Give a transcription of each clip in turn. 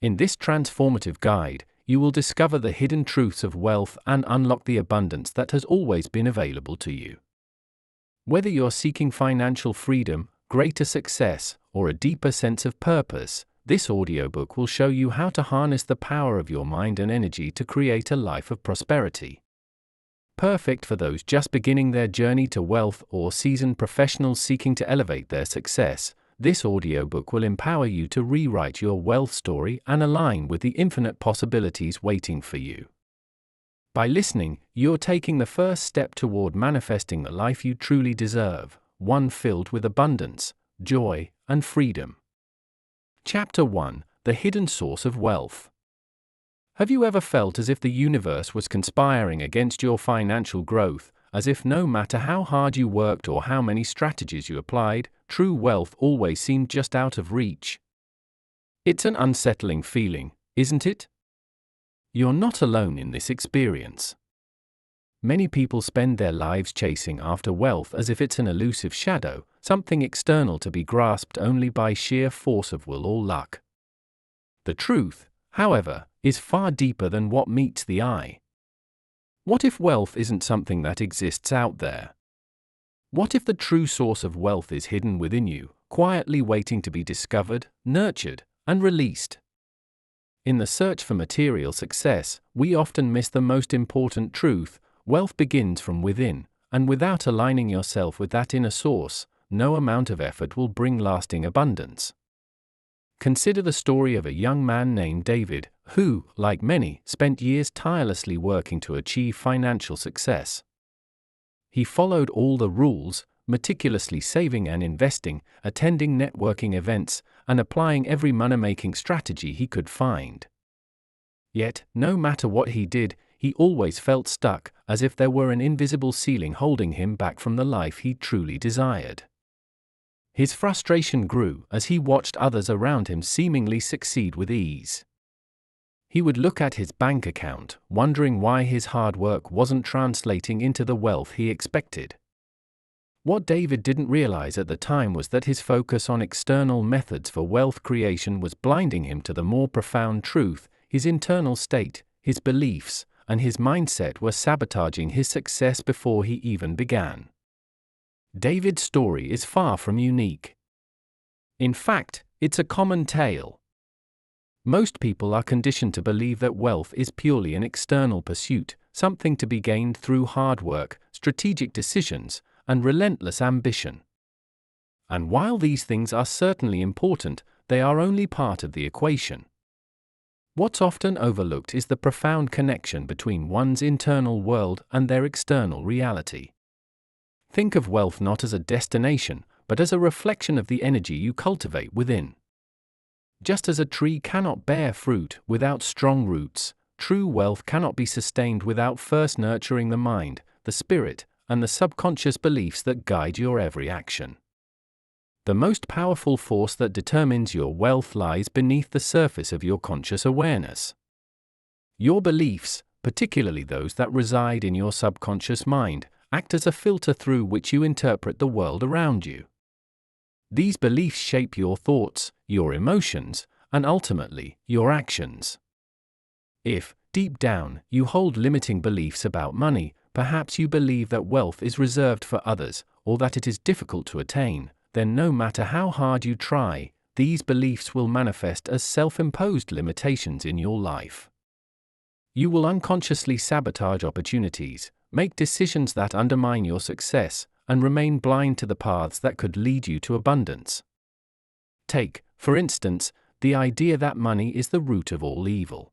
In this transformative guide, you will discover the hidden truths of wealth and unlock the abundance that has always been available to you. Whether you're seeking financial freedom, greater success, or a deeper sense of purpose, this audiobook will show you how to harness the power of your mind and energy to create a life of prosperity. Perfect for those just beginning their journey to wealth or seasoned professionals seeking to elevate their success, this audiobook will empower you to rewrite your wealth story and align with the infinite possibilities waiting for you. By listening, you're taking the first step toward manifesting the life you truly deserve, one filled with abundance, joy, and freedom. Chapter 1: The Hidden Source of Wealth. Have you ever felt as if the universe was conspiring against your financial growth, as if no matter how hard you worked or how many strategies you applied, true wealth always seemed just out of reach? It's an unsettling feeling, isn't it? You're not alone in this experience. Many people spend their lives chasing after wealth as if it's an elusive shadow, something external to be grasped only by sheer force of will or luck. The truth, however, is far deeper than what meets the eye. What if wealth isn't something that exists out there? What if the true source of wealth is hidden within you, quietly waiting to be discovered, nurtured, and released? In the search for material success, we often miss the most important truth: wealth begins from within, and without aligning yourself with that inner source, no amount of effort will bring lasting abundance. Consider the story of a young man named David, who, like many, spent years tirelessly working to achieve financial success. He followed all the rules, meticulously saving and investing, attending networking events, and applying every money-making strategy he could find. Yet, no matter what he did, he always felt stuck, as if there were an invisible ceiling holding him back from the life he truly desired. His frustration grew as he watched others around him seemingly succeed with ease. He would look at his bank account, wondering why his hard work wasn't translating into the wealth he expected. What David didn't realize at the time was that his focus on external methods for wealth creation was blinding him to the more profound truth: his internal state, his beliefs, and his mindset were sabotaging his success before he even began. David's story is far from unique. In fact, it's a common tale. Most people are conditioned to believe that wealth is purely an external pursuit, something to be gained through hard work, strategic decisions, and relentless ambition. And while these things are certainly important, they are only part of the equation. What's often overlooked is the profound connection between one's internal world and their external reality. Think of wealth not as a destination, but as a reflection of the energy you cultivate within. Just as a tree cannot bear fruit without strong roots, true wealth cannot be sustained without first nurturing the mind, the spirit, and the subconscious beliefs that guide your every action. The most powerful force that determines your wealth lies beneath the surface of your conscious awareness. Your beliefs, particularly those that reside in your subconscious mind, act as a filter through which you interpret the world around you. These beliefs shape your thoughts, your emotions, and ultimately, your actions. If, deep down, you hold limiting beliefs about money, perhaps you believe that wealth is reserved for others, or that it is difficult to attain, then no matter how hard you try, these beliefs will manifest as self-imposed limitations in your life. You will unconsciously sabotage opportunities, make decisions that undermine your success, and remain blind to the paths that could lead you to abundance. Take, for instance, the idea that money is the root of all evil.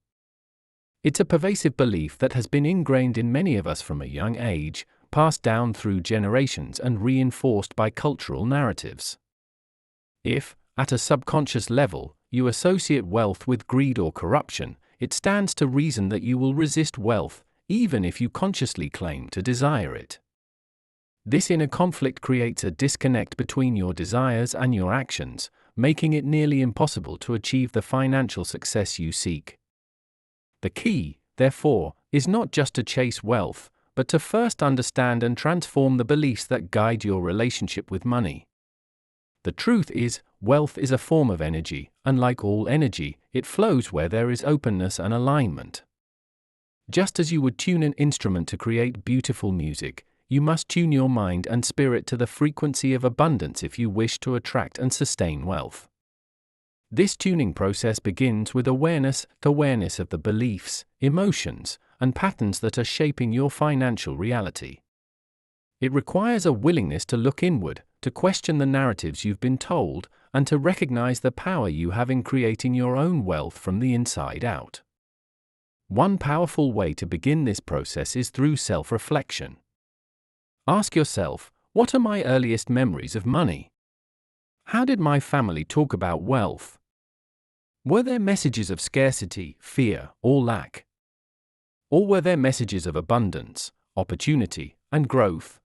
It's a pervasive belief that has been ingrained in many of us from a young age, passed down through generations and reinforced by cultural narratives. If, at a subconscious level, you associate wealth with greed or corruption, it stands to reason that you will resist wealth, even if you consciously claim to desire it. This inner conflict creates a disconnect between your desires and your actions, making it nearly impossible to achieve the financial success you seek. The key, therefore, is not just to chase wealth, but to first understand and transform the beliefs that guide your relationship with money. The truth is, wealth is a form of energy, and like all energy, it flows where there is openness and alignment. Just as you would tune an instrument to create beautiful music, you must tune your mind and spirit to the frequency of abundance if you wish to attract and sustain wealth. This tuning process begins with awareness of the beliefs, emotions, and patterns that are shaping your financial reality. It requires a willingness to look inward, to question the narratives you've been told, and to recognize the power you have in creating your own wealth from the inside out. One powerful way to begin this process is through self-reflection. Ask yourself, what are my earliest memories of money? How did my family talk about wealth? Were there messages of scarcity, fear, or lack? Or were there messages of abundance, opportunity, and growth?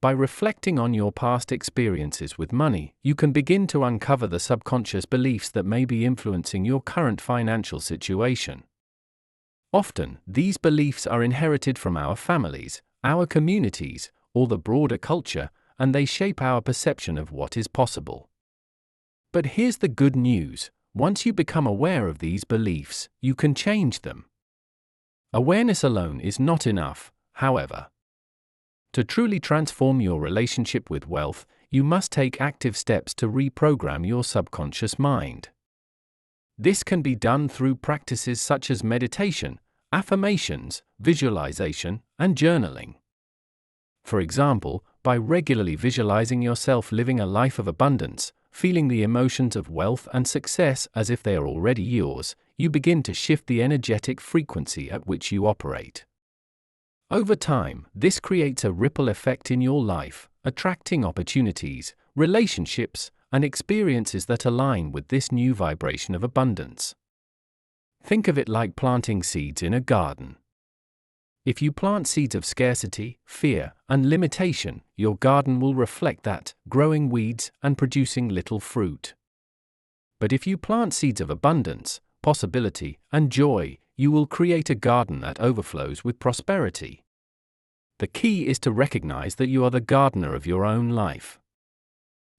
By reflecting on your past experiences with money, you can begin to uncover the subconscious beliefs that may be influencing your current financial situation. Often, these beliefs are inherited from our families, our communities, or the broader culture, and they shape our perception of what is possible. But here's the good news: once you become aware of these beliefs, you can change them. Awareness alone is not enough, however. To truly transform your relationship with wealth, you must take active steps to reprogram your subconscious mind. This can be done through practices such as meditation, affirmations, visualization, and journaling. For example, by regularly visualizing yourself living a life of abundance, feeling the emotions of wealth and success as if they are already yours, you begin to shift the energetic frequency at which you operate. Over time, this creates a ripple effect in your life, attracting opportunities, relationships, and experiences that align with this new vibration of abundance. Think of it like planting seeds in a garden. If you plant seeds of scarcity, fear, and limitation, your garden will reflect that, growing weeds and producing little fruit. But if you plant seeds of abundance, possibility, and joy, you will create a garden that overflows with prosperity. The key is to recognize that you are the gardener of your own life.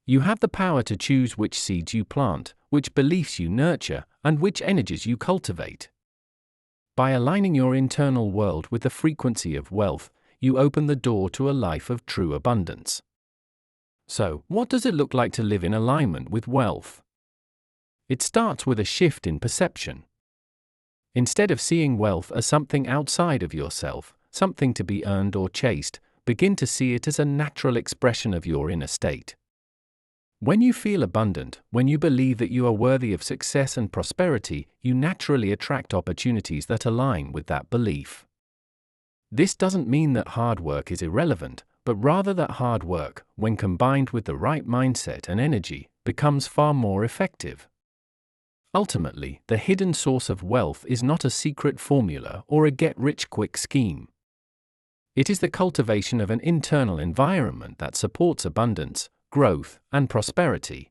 You have the power to choose which seeds you plant, which beliefs you nurture, and which energies you cultivate. By aligning your internal world with the frequency of wealth, you open the door to a life of true abundance. So, what does it look like to live in alignment with wealth? It starts with a shift in perception. Instead of seeing wealth as something outside of yourself, something to be earned or chased, begin to see it as a natural expression of your inner state. When you feel abundant, when you believe that you are worthy of success and prosperity, you naturally attract opportunities that align with that belief. This doesn't mean that hard work is irrelevant, but rather that hard work, when combined with the right mindset and energy, becomes far more effective. Ultimately, the hidden source of wealth is not a secret formula or a get-rich-quick scheme. It is the cultivation of an internal environment that supports abundance, growth, and prosperity.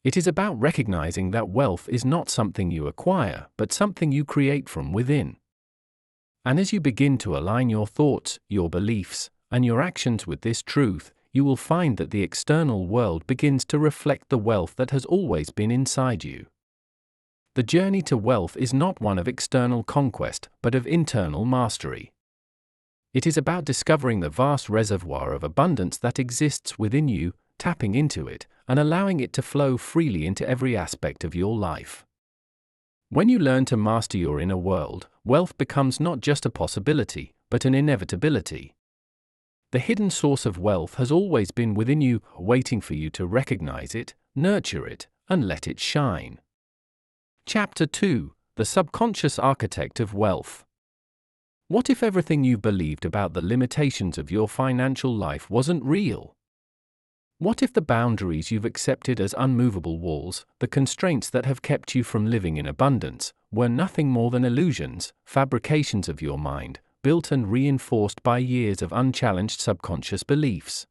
It is about recognizing that wealth is not something you acquire, but something you create from within. And as you begin to align your thoughts, your beliefs, and your actions with this truth, you will find that the external world begins to reflect the wealth that has always been inside you. The journey to wealth is not one of external conquest, but of internal mastery. It is about discovering the vast reservoir of abundance that exists within you, tapping into it, and allowing it to flow freely into every aspect of your life. When you learn to master your inner world, wealth becomes not just a possibility, but an inevitability. The hidden source of wealth has always been within you, waiting for you to recognize it, nurture it, and let it shine. Chapter 2: The Subconscious Architect of Wealth. What if everything you've believed about the limitations of your financial life wasn't real? What if the boundaries you've accepted as unmovable walls, the constraints that have kept you from living in abundance, were nothing more than illusions, fabrications of your mind, built and reinforced by years of unchallenged subconscious beliefs?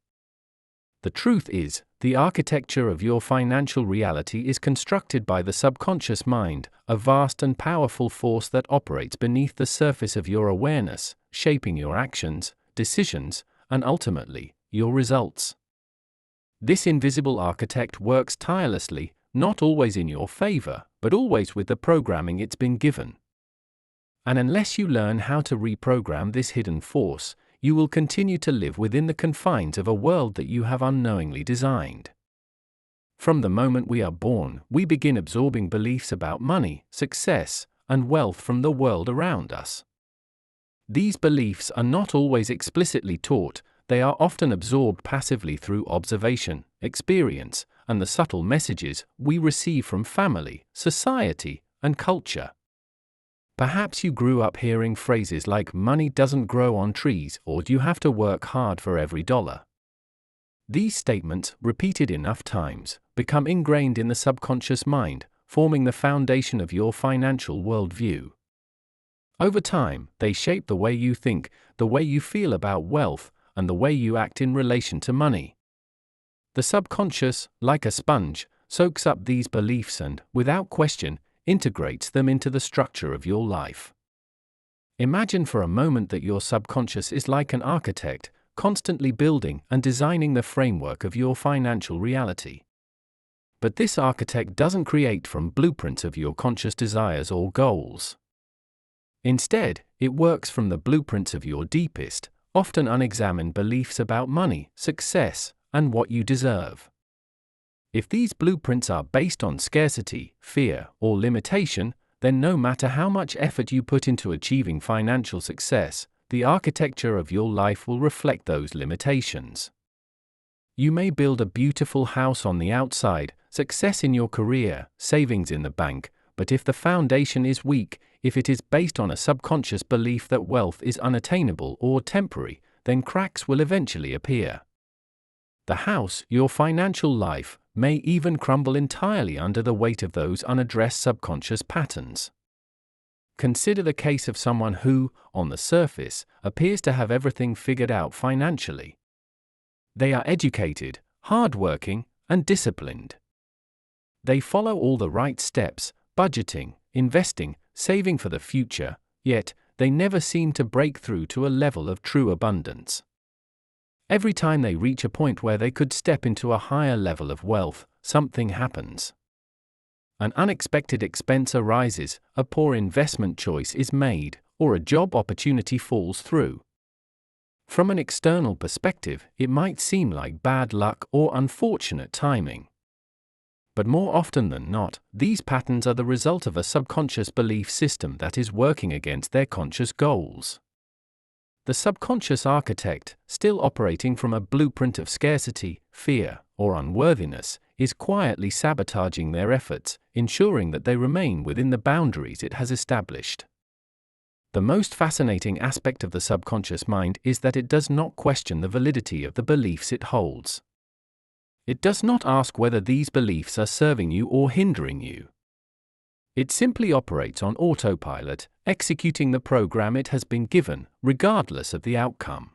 The truth is, the architecture of your financial reality is constructed by the subconscious mind, a vast and powerful force that operates beneath the surface of your awareness, shaping your actions, decisions, and ultimately, your results. This invisible architect works tirelessly, not always in your favor, but always with the programming it's been given. And unless you learn how to reprogram this hidden force, you will continue to live within the confines of a world that you have unknowingly designed. From the moment we are born, we begin absorbing beliefs about money, success, and wealth from the world around us. These beliefs are not always explicitly taught, they are often absorbed passively through observation, experience, and the subtle messages we receive from family, society, and culture. Perhaps you grew up hearing phrases like "money doesn't grow on trees" or "you have to work hard for every dollar." These statements, repeated enough times, become ingrained in the subconscious mind, forming the foundation of your financial worldview. Over time, they shape the way you think, the way you feel about wealth, and the way you act in relation to money. The subconscious, like a sponge, soaks up these beliefs and, without question, integrates them into the structure of your life. Imagine for a moment that your subconscious is like an architect, constantly building and designing the framework of your financial reality. But this architect doesn't create from blueprints of your conscious desires or goals. Instead, it works from the blueprints of your deepest, often unexamined beliefs about money, success, and what you deserve. If these blueprints are based on scarcity, fear, or limitation, then no matter how much effort you put into achieving financial success, the architecture of your life will reflect those limitations. You may build a beautiful house on the outside, success in your career, savings in the bank, but if the foundation is weak, if it is based on a subconscious belief that wealth is unattainable or temporary, then cracks will eventually appear. The house, your financial life, may even crumble entirely under the weight of those unaddressed subconscious patterns. Consider the case of someone who, on the surface, appears to have everything figured out financially. They are educated, hardworking, and disciplined. They follow all the right steps, budgeting, investing, saving for the future, yet they never seem to break through to a level of true abundance. Every time they reach a point where they could step into a higher level of wealth, something happens. An unexpected expense arises, a poor investment choice is made, or a job opportunity falls through. From an external perspective, it might seem like bad luck or unfortunate timing. But more often than not, these patterns are the result of a subconscious belief system that is working against their conscious goals. The subconscious architect, still operating from a blueprint of scarcity, fear, or unworthiness, is quietly sabotaging their efforts, ensuring that they remain within the boundaries it has established. The most fascinating aspect of the subconscious mind is that it does not question the validity of the beliefs it holds. It does not ask whether these beliefs are serving you or hindering you. It simply operates on autopilot, executing the program it has been given, regardless of the outcome.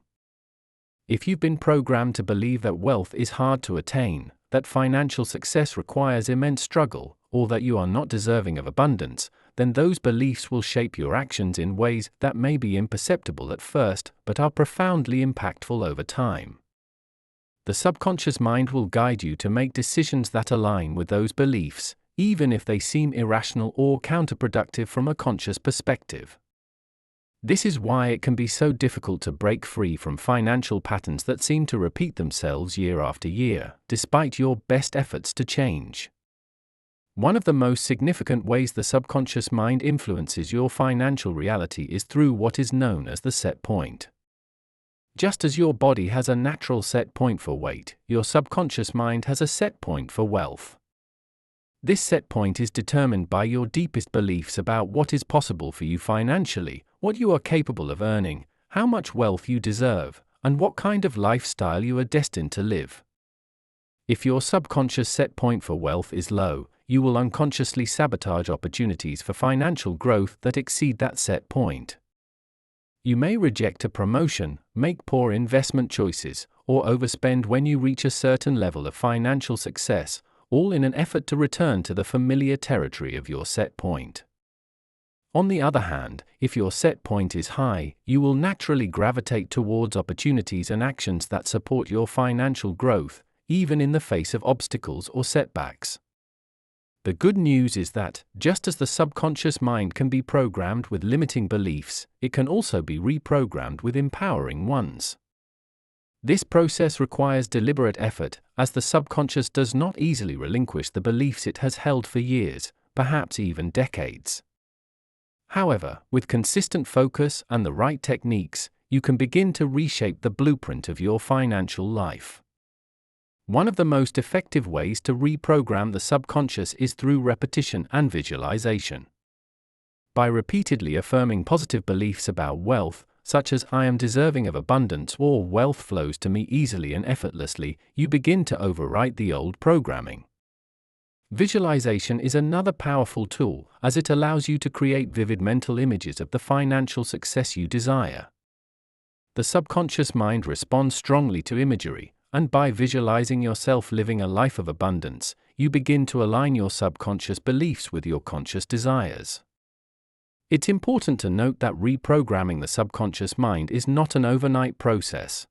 If you've been programmed to believe that wealth is hard to attain, that financial success requires immense struggle, or that you are not deserving of abundance, then those beliefs will shape your actions in ways that may be imperceptible at first, but are profoundly impactful over time. The subconscious mind will guide you to make decisions that align with those beliefs, even if they seem irrational or counterproductive from a conscious perspective. This is why it can be so difficult to break free from financial patterns that seem to repeat themselves year after year, despite your best efforts to change. One of the most significant ways the subconscious mind influences your financial reality is through what is known as the set point. Just as your body has a natural set point for weight, your subconscious mind has a set point for wealth. This set point is determined by your deepest beliefs about what is possible for you financially, what you are capable of earning, how much wealth you deserve, and what kind of lifestyle you are destined to live. If your subconscious set point for wealth is low, you will unconsciously sabotage opportunities for financial growth that exceed that set point. You may reject a promotion, make poor investment choices, or overspend when you reach a certain level of financial success, all in an effort to return to the familiar territory of your set point. On the other hand, if your set point is high, you will naturally gravitate towards opportunities and actions that support your financial growth, even in the face of obstacles or setbacks. The good news is that, just as the subconscious mind can be programmed with limiting beliefs, it can also be reprogrammed with empowering ones. This process requires deliberate effort, as the subconscious does not easily relinquish the beliefs it has held for years, perhaps even decades. However, with consistent focus and the right techniques, you can begin to reshape the blueprint of your financial life. One of the most effective ways to reprogram the subconscious is through repetition and visualization. By repeatedly affirming positive beliefs about wealth, such as "I am deserving of abundance" or "wealth flows to me easily and effortlessly," you begin to overwrite the old programming. Visualization is another powerful tool, as it allows you to create vivid mental images of the financial success you desire. The subconscious mind responds strongly to imagery, and by visualizing yourself living a life of abundance, you begin to align your subconscious beliefs with your conscious desires. It's important to note that reprogramming the subconscious mind is not an overnight process.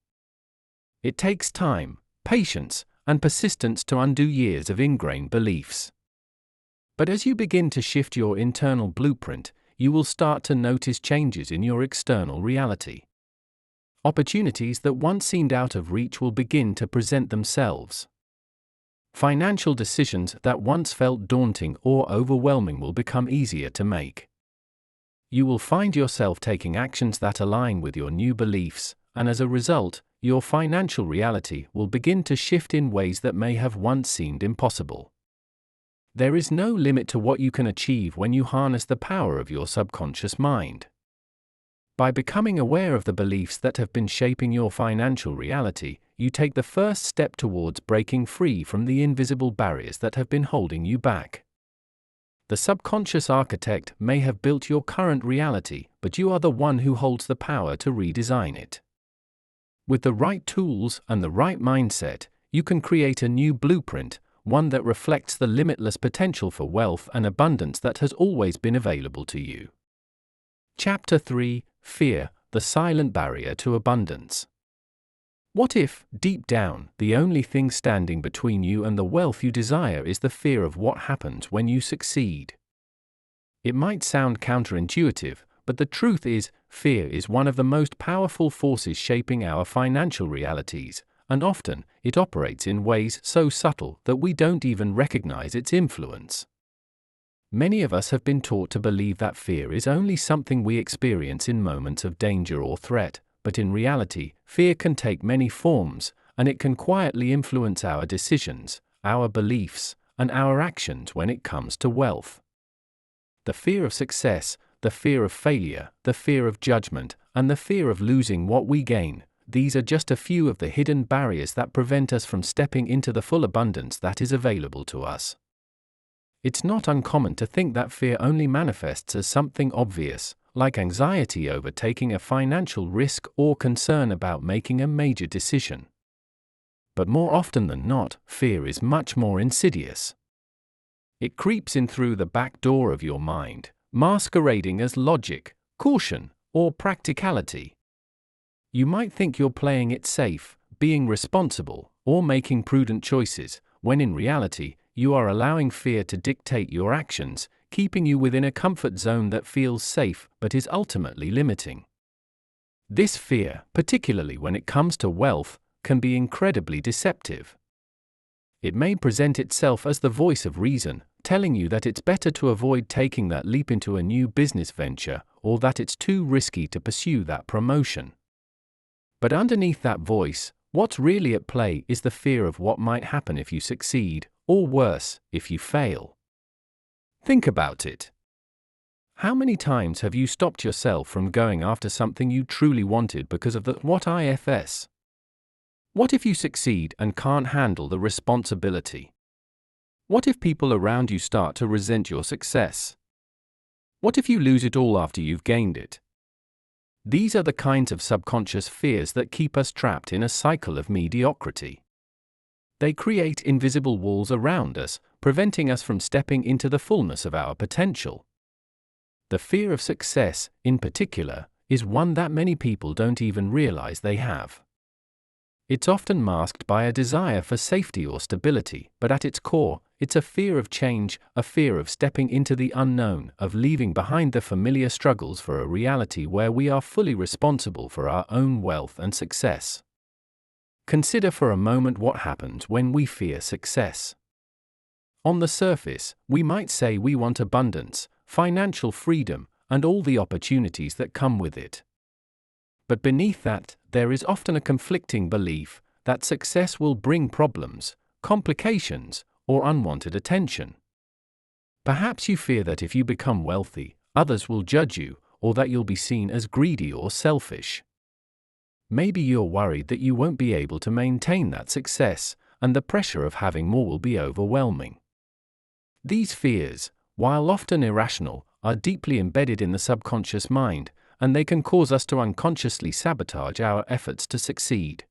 It takes time, patience, and persistence to undo years of ingrained beliefs. But as you begin to shift your internal blueprint, you will start to notice changes in your external reality. Opportunities that once seemed out of reach will begin to present themselves. Financial decisions that once felt daunting or overwhelming will become easier to make. You will find yourself taking actions that align with your new beliefs, and as a result, your financial reality will begin to shift in ways that may have once seemed impossible. There is no limit to what you can achieve when you harness the power of your subconscious mind. By becoming aware of the beliefs that have been shaping your financial reality, you take the first step towards breaking free from the invisible barriers that have been holding you back. The subconscious architect may have built your current reality, but you are the one who holds the power to redesign it. With the right tools and the right mindset, you can create a new blueprint, one that reflects the limitless potential for wealth and abundance that has always been available to you. Chapter 3: Fear, the silent barrier to abundance. What if, deep down, the only thing standing between you and the wealth you desire is the fear of what happens when you succeed? It might sound counterintuitive, but the truth is, fear is one of the most powerful forces shaping our financial realities, and often, it operates in ways so subtle that we don't even recognize its influence. Many of us have been taught to believe that fear is only something we experience in moments of danger or threat, but in reality, fear can take many forms, and it can quietly influence our decisions, our beliefs, and our actions when it comes to wealth. The fear of success, the fear of failure, the fear of judgment, and the fear of losing what we gain, these are just a few of the hidden barriers that prevent us from stepping into the full abundance that is available to us. It's not uncommon to think that fear only manifests as something obvious, like anxiety over taking a financial risk or concern about making a major decision. But more often than not, fear is much more insidious. It creeps in through the back door of your mind, masquerading as logic, caution, or practicality. You might think you're playing it safe, being responsible, or making prudent choices, when in reality, you are allowing fear to dictate your actions, keeping you within a comfort zone that feels safe but is ultimately limiting. This fear, particularly when it comes to wealth, can be incredibly deceptive. It may present itself as the voice of reason, telling you that it's better to avoid taking that leap into a new business venture, or that it's too risky to pursue that promotion. But underneath that voice, what's really at play is the fear of what might happen if you succeed, or worse, if you fail. Think about it. How many times have you stopped yourself from going after something you truly wanted because of the what ifs? What if you succeed and can't handle the responsibility? What if people around you start to resent your success? What if you lose it all after you've gained it? These are the kinds of subconscious fears that keep us trapped in a cycle of mediocrity. They create invisible walls around us, preventing us from stepping into the fullness of our potential. The fear of success, in particular, is one that many people don't even realize they have. It's often masked by a desire for safety or stability, but at its core, it's a fear of change, a fear of stepping into the unknown, of leaving behind the familiar struggles for a reality where we are fully responsible for our own wealth and success. Consider for a moment what happens when we fear success. On the surface, we might say we want abundance, financial freedom, and all the opportunities that come with it. But beneath that, there is often a conflicting belief that success will bring problems, complications, or unwanted attention. Perhaps you fear that if you become wealthy, others will judge you, or that you'll be seen as greedy or selfish. Maybe you're worried that you won't be able to maintain that success, and the pressure of having more will be overwhelming. These fears, while often irrational, are deeply embedded in the subconscious mind, and they can cause us to unconsciously sabotage our efforts to succeed.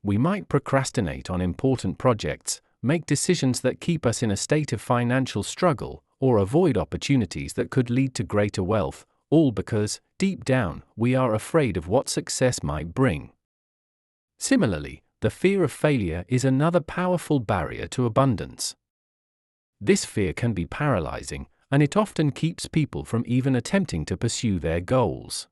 We might procrastinate on important projects, make decisions that keep us in a state of financial struggle, or avoid opportunities that could lead to greater wealth, all because, deep down, we are afraid of what success might bring. Similarly, the fear of failure is another powerful barrier to abundance. This fear can be paralyzing, and it often keeps people from even attempting to pursue their goals.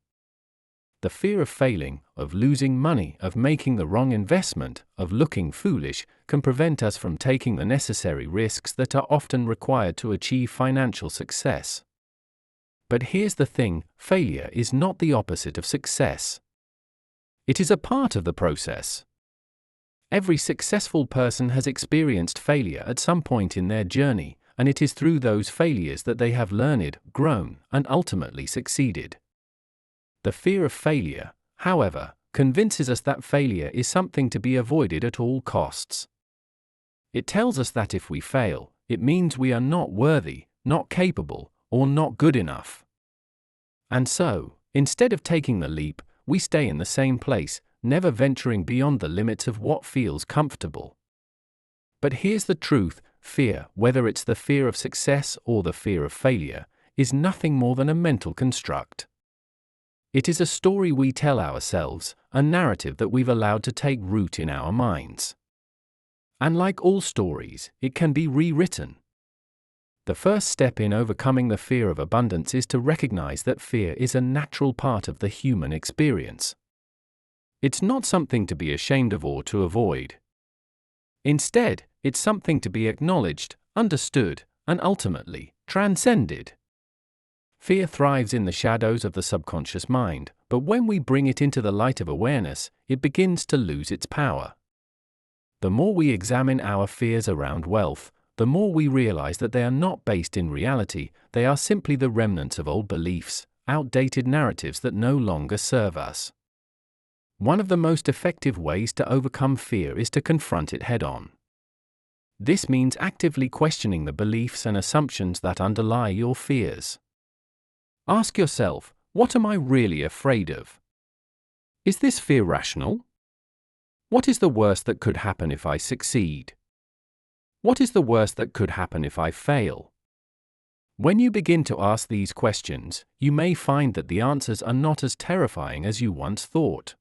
The fear of failing, of losing money, of making the wrong investment, of looking foolish, can prevent us from taking the necessary risks that are often required to achieve financial success. But here's the thing: failure is not the opposite of success. It is a part of the process. Every successful person has experienced failure at some point in their journey, and it is through those failures that they have learned, grown, and ultimately succeeded. The fear of failure, however, convinces us that failure is something to be avoided at all costs. It tells us that if we fail, it means we are not worthy, not capable, or not good enough. And so, instead of taking the leap, we stay in the same place, never venturing beyond the limits of what feels comfortable. But here's the truth: fear, whether it's the fear of success or the fear of failure, is nothing more than a mental construct. It is a story we tell ourselves, a narrative that we've allowed to take root in our minds. And like all stories, it can be rewritten. The first step in overcoming the fear of abundance is to recognize that fear is a natural part of the human experience. It's not something to be ashamed of or to avoid. Instead, it's something to be acknowledged, understood, and ultimately, transcended. Fear thrives in the shadows of the subconscious mind, but when we bring it into the light of awareness, it begins to lose its power. The more we examine our fears around wealth, the more we realize that they are not based in reality, they are simply the remnants of old beliefs, outdated narratives that no longer serve us. One of the most effective ways to overcome fear is to confront it head-on. This means actively questioning the beliefs and assumptions that underlie your fears. Ask yourself, what am I really afraid of? Is this fear rational? What is the worst that could happen if I succeed? What is the worst that could happen if I fail? When you begin to ask these questions, you may find that the answers are not as terrifying as you once thought.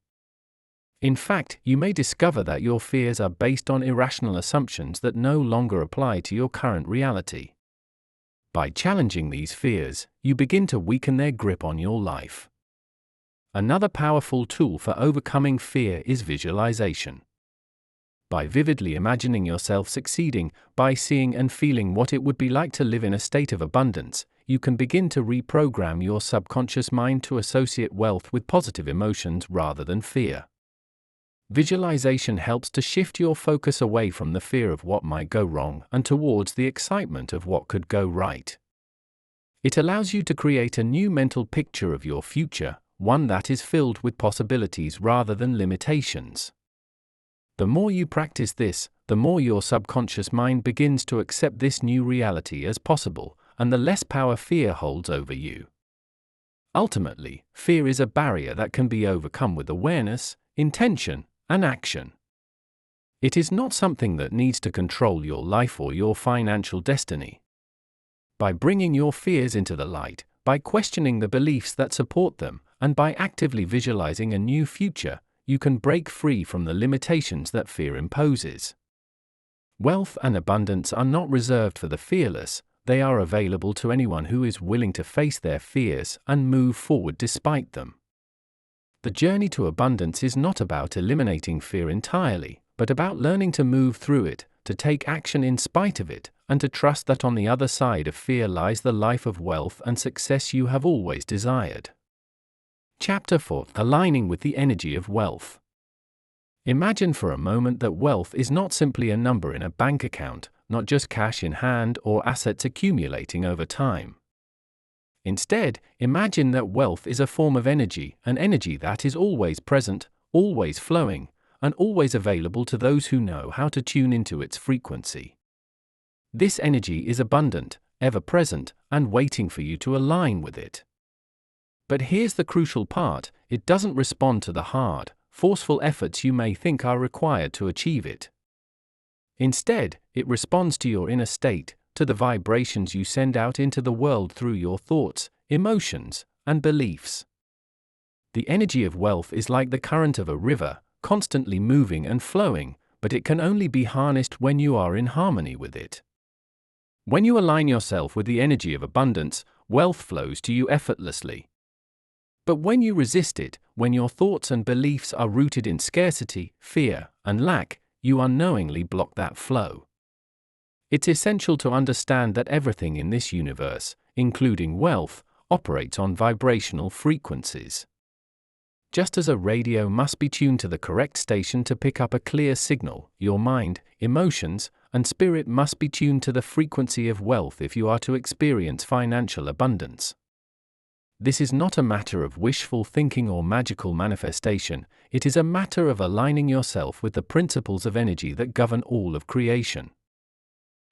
In fact, you may discover that your fears are based on irrational assumptions that no longer apply to your current reality. By challenging these fears, you begin to weaken their grip on your life. Another powerful tool for overcoming fear is visualization. By vividly imagining yourself succeeding, by seeing and feeling what it would be like to live in a state of abundance, you can begin to reprogram your subconscious mind to associate wealth with positive emotions rather than fear. Visualization helps to shift your focus away from the fear of what might go wrong and towards the excitement of what could go right. It allows you to create a new mental picture of your future, one that is filled with possibilities rather than limitations. The more you practice this, the more your subconscious mind begins to accept this new reality as possible, and the less power fear holds over you. Ultimately, fear is a barrier that can be overcome with awareness, intention, and action. It is not something that needs to control your life or your financial destiny. By bringing your fears into the light, by questioning the beliefs that support them, and by actively visualizing a new future, you can break free from the limitations that fear imposes. Wealth and abundance are not reserved for the fearless, they are available to anyone who is willing to face their fears and move forward despite them. The journey to abundance is not about eliminating fear entirely, but about learning to move through it, to take action in spite of it, and to trust that on the other side of fear lies the life of wealth and success you have always desired. Chapter 4: Aligning with the Energy of Wealth. Imagine for a moment that wealth is not simply a number in a bank account, not just cash in hand or assets accumulating over time. Instead, imagine that wealth is a form of energy, an energy that is always present, always flowing, and always available to those who know how to tune into its frequency. This energy is abundant, ever present, and waiting for you to align with it. But here's the crucial part: it doesn't respond to the hard, forceful efforts you may think are required to achieve it. Instead, it responds to your inner state, to the vibrations you send out into the world through your thoughts, emotions, and beliefs. The energy of wealth is like the current of a river, constantly moving and flowing, but it can only be harnessed when you are in harmony with it. When you align yourself with the energy of abundance, wealth flows to you effortlessly. But when you resist it, when your thoughts and beliefs are rooted in scarcity, fear, and lack, you unknowingly block that flow. It's essential to understand that everything in this universe, including wealth, operates on vibrational frequencies. Just as a radio must be tuned to the correct station to pick up a clear signal, your mind, emotions, and spirit must be tuned to the frequency of wealth if you are to experience financial abundance. This is not a matter of wishful thinking or magical manifestation, it is a matter of aligning yourself with the principles of energy that govern all of creation.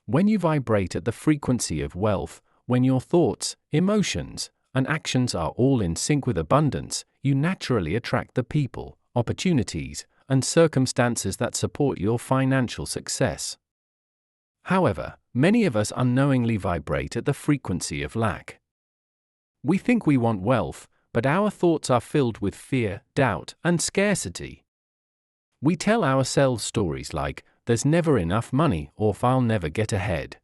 When you vibrate at the frequency of wealth, when your thoughts, emotions, and actions are all in sync with abundance, you naturally attract the people, opportunities, and circumstances that support your financial success. However, many of us unknowingly vibrate at the frequency of lack. We think we want wealth, but our thoughts are filled with fear, doubt, and scarcity. We tell ourselves stories like, "There's never enough money," or "I'll never get ahead."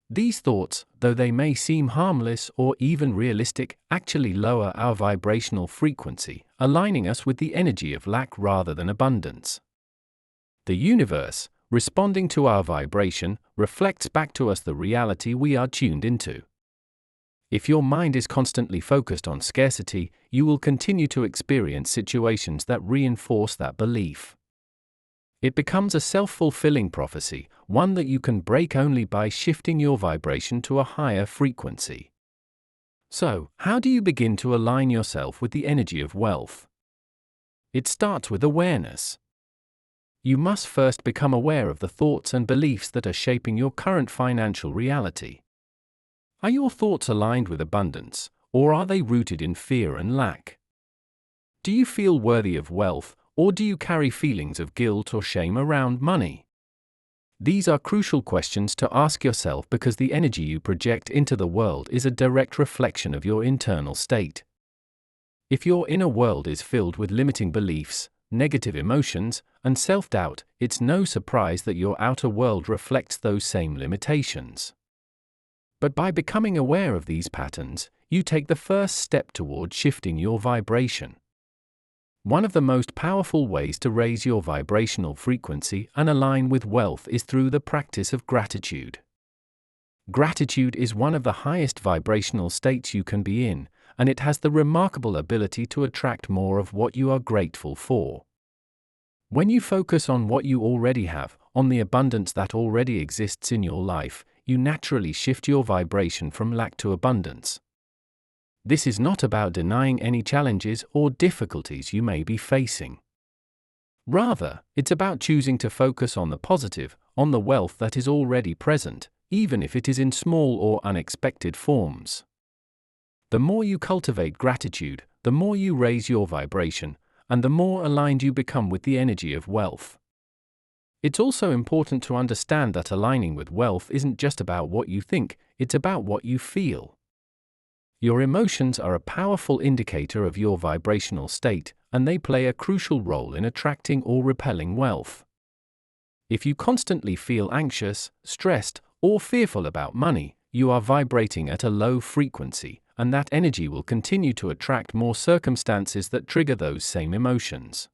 These thoughts, though they may seem harmless or even realistic, actually lower our vibrational frequency, aligning us with the energy of lack rather than abundance. The universe, responding to our vibration, reflects back to us the reality we are tuned into. If your mind is constantly focused on scarcity, you will continue to experience situations that reinforce that belief. It becomes a self-fulfilling prophecy, one that you can break only by shifting your vibration to a higher frequency. So, how do you begin to align yourself with the energy of wealth? It starts with awareness. You must first become aware of the thoughts and beliefs that are shaping your current financial reality. Are your thoughts aligned with abundance, or are they rooted in fear and lack? Do you feel worthy of wealth, or do you carry feelings of guilt or shame around money? These are crucial questions to ask yourself because the energy you project into the world is a direct reflection of your internal state. If your inner world is filled with limiting beliefs, negative emotions, and self-doubt, it's no surprise that your outer world reflects those same limitations. But by becoming aware of these patterns, you take the first step toward shifting your vibration. One of the most powerful ways to raise your vibrational frequency and align with wealth is through the practice of gratitude. Gratitude is one of the highest vibrational states you can be in, and it has the remarkable ability to attract more of what you are grateful for. When you focus on what you already have, on the abundance that already exists in your life, you naturally shift your vibration from lack to abundance. This is not about denying any challenges or difficulties you may be facing. Rather, it's about choosing to focus on the positive, on the wealth that is already present, even if it is in small or unexpected forms. The more you cultivate gratitude, the more you raise your vibration, and the more aligned you become with the energy of wealth. It's also important to understand that aligning with wealth isn't just about what you think, it's about what you feel. Your emotions are a powerful indicator of your vibrational state, and they play a crucial role in attracting or repelling wealth. If you constantly feel anxious, stressed, or fearful about money, you are vibrating at a low frequency, and that energy will continue to attract more circumstances that trigger those same emotions.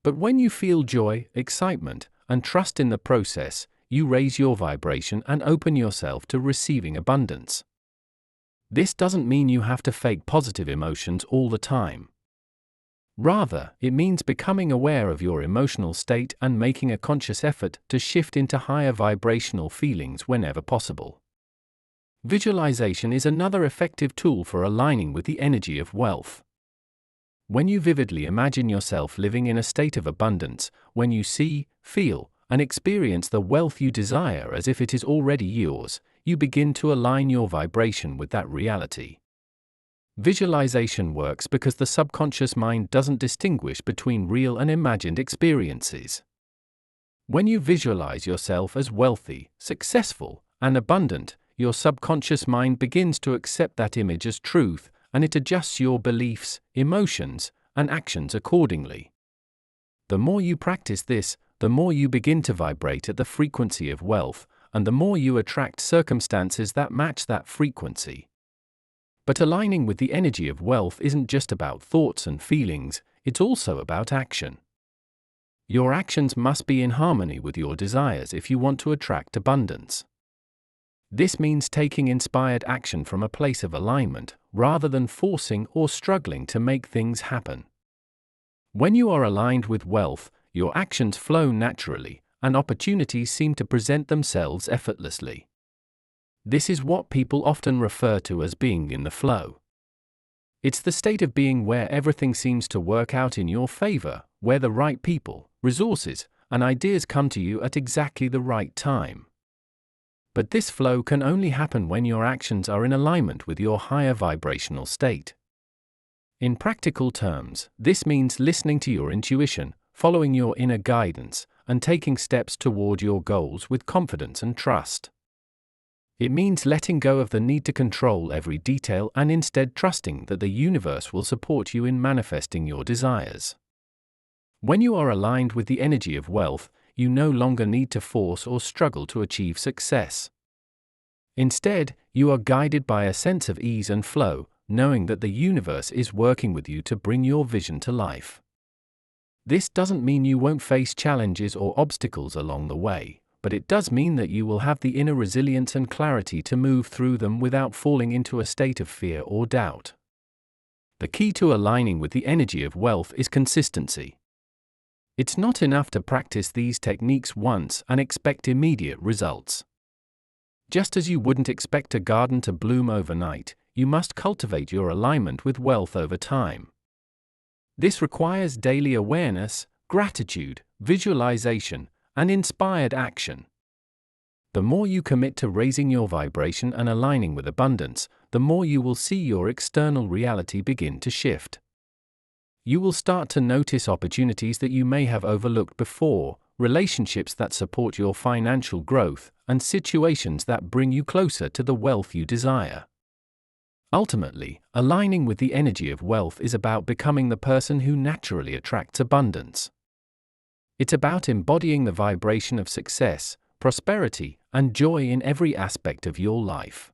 But when you feel joy, excitement, and trust in the process, you raise your vibration and open yourself to receiving abundance. This doesn't mean you have to fake positive emotions all the time. Rather, it means becoming aware of your emotional state and making a conscious effort to shift into higher vibrational feelings whenever possible. Visualization is another effective tool for aligning with the energy of wealth. When you vividly imagine yourself living in a state of abundance, when you see, feel, and experience the wealth you desire as if it is already yours, you begin to align your vibration with that reality. Visualization works because the subconscious mind doesn't distinguish between real and imagined experiences. When you visualize yourself as wealthy, successful, and abundant, your subconscious mind begins to accept that image as truth, and it adjusts your beliefs, emotions, and actions accordingly. The more you practice this, the more you begin to vibrate at the frequency of wealth, and the more you attract circumstances that match that frequency. But aligning with the energy of wealth isn't just about thoughts and feelings, it's also about action. Your actions must be in harmony with your desires if you want to attract abundance. This means taking inspired action from a place of alignment, rather than forcing or struggling to make things happen. When you are aligned with wealth, your actions flow naturally, and opportunities seem to present themselves effortlessly. This is what people often refer to as being in the flow. It's the state of being where everything seems to work out in your favor, where the right people, resources, and ideas come to you at exactly the right time. But this flow can only happen when your actions are in alignment with your higher vibrational state. In practical terms, this means listening to your intuition, following your inner guidance, and taking steps toward your goals with confidence and trust. It means letting go of the need to control every detail and instead trusting that the universe will support you in manifesting your desires. When you are aligned with the energy of wealth, you no longer need to force or struggle to achieve success. Instead, you are guided by a sense of ease and flow, knowing that the universe is working with you to bring your vision to life. This doesn't mean you won't face challenges or obstacles along the way, but it does mean that you will have the inner resilience and clarity to move through them without falling into a state of fear or doubt. The key to aligning with the energy of wealth is consistency. It's not enough to practice these techniques once and expect immediate results. Just as you wouldn't expect a garden to bloom overnight, you must cultivate your alignment with wealth over time. This requires daily awareness, gratitude, visualization, and inspired action. The more you commit to raising your vibration and aligning with abundance, the more you will see your external reality begin to shift. You will start to notice opportunities that you may have overlooked before, relationships that support your financial growth, and situations that bring you closer to the wealth you desire. Ultimately, aligning with the energy of wealth is about becoming the person who naturally attracts abundance. It's about embodying the vibration of success, prosperity, and joy in every aspect of your life.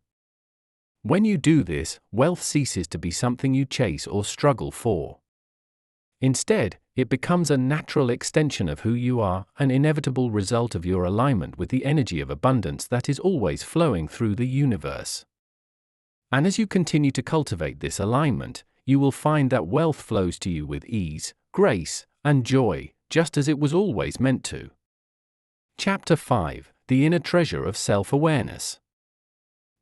When you do this, wealth ceases to be something you chase or struggle for. Instead, it becomes a natural extension of who you are, an inevitable result of your alignment with the energy of abundance that is always flowing through the universe. And as you continue to cultivate this alignment, you will find that wealth flows to you with ease, grace, and joy, just as it was always meant to. Chapter 5: The Inner Treasure of Self-Awareness.